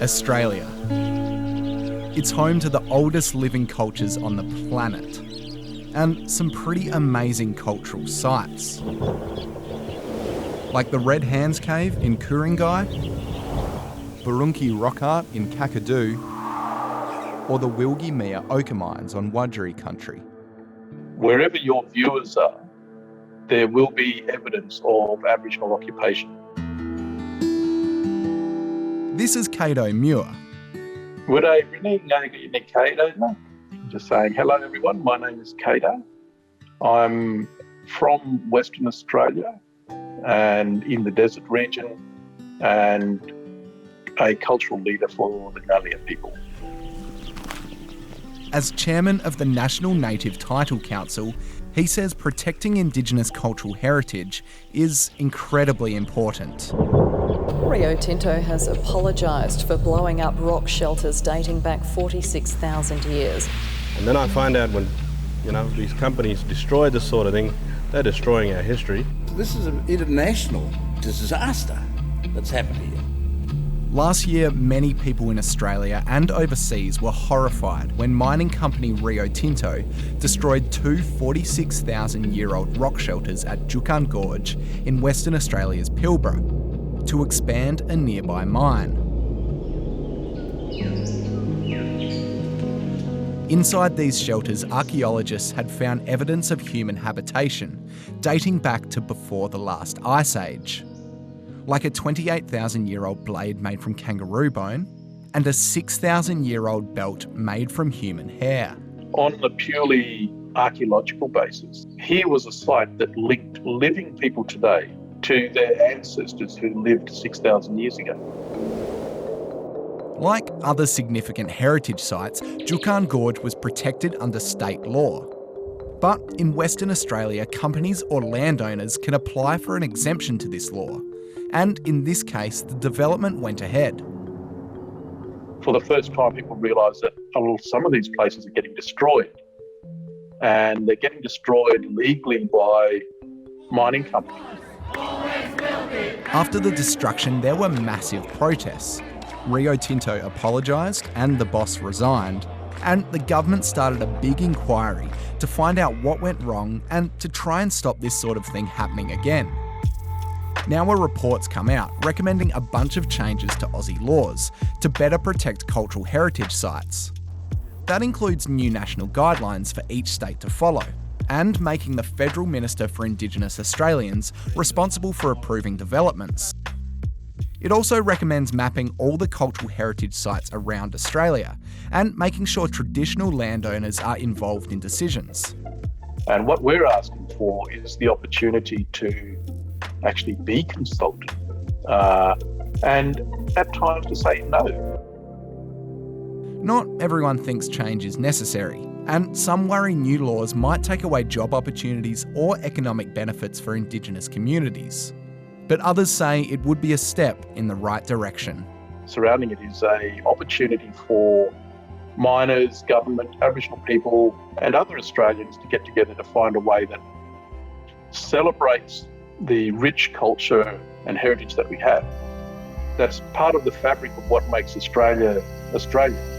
Australia. It's home to the oldest living cultures on the planet and some pretty amazing cultural sites. Like the Red Hands Cave in Ku-ring-gai, Burunki Rock Art in Kakadu, or the Wilgi-Mia ochre mines on Wurundjeri country. Wherever your viewers are, there will be evidence of Aboriginal occupation. This is Cato Muir. Would I really know you need Cato? Just saying hello everyone, my name is Cato. I'm from Western Australia and in the desert region and a cultural leader for the Ngalian people. As chairman of the National Native Title Council, he says protecting Indigenous cultural heritage is incredibly important. Rio Tinto has apologised for blowing up rock shelters dating back 46,000 years. And then I find out when, these companies destroy this sort of thing, they're destroying our history. This is an international disaster that's happened here. Last year, many people in Australia and overseas were horrified when mining company Rio Tinto destroyed two 46,000-year-old rock shelters at Juukan Gorge in Western Australia's Pilbara to expand a nearby mine. Inside these shelters, archaeologists had found evidence of human habitation dating back to before the last ice age, like a 28,000-year-old blade made from kangaroo bone and a 6,000-year-old belt made from human hair. On a purely archaeological basis, here was a site that linked living people today to their ancestors who lived 6,000 years ago. Like other significant heritage sites, Juukan Gorge was protected under state law. But in Western Australia, companies or landowners can apply for an exemption to this law. And in this case, the development went ahead. For the first time, people realised that some of these places are getting destroyed. And they're getting destroyed legally by mining companies. After the destruction, there were massive protests. Rio Tinto apologised and the boss resigned. And the government started a big inquiry to find out what went wrong and to try and stop this sort of thing happening again. Now a report's come out recommending a bunch of changes to Aussie laws to better protect cultural heritage sites. That includes new national guidelines for each state to follow, and making the Federal Minister for Indigenous Australians responsible for approving developments. It also recommends mapping all the cultural heritage sites around Australia and making sure traditional landowners are involved in decisions. And what we're asking for is the opportunity to actually be consulted and at times to say no. Not everyone thinks change is necessary, and some worry new laws might take away job opportunities or economic benefits for Indigenous communities. But others say it would be a step in the right direction. Surrounding it is an opportunity for miners, government, Aboriginal people and other Australians to get together to find a way that celebrates the rich culture and heritage that we have. That's part of the fabric of what makes Australia, Australia.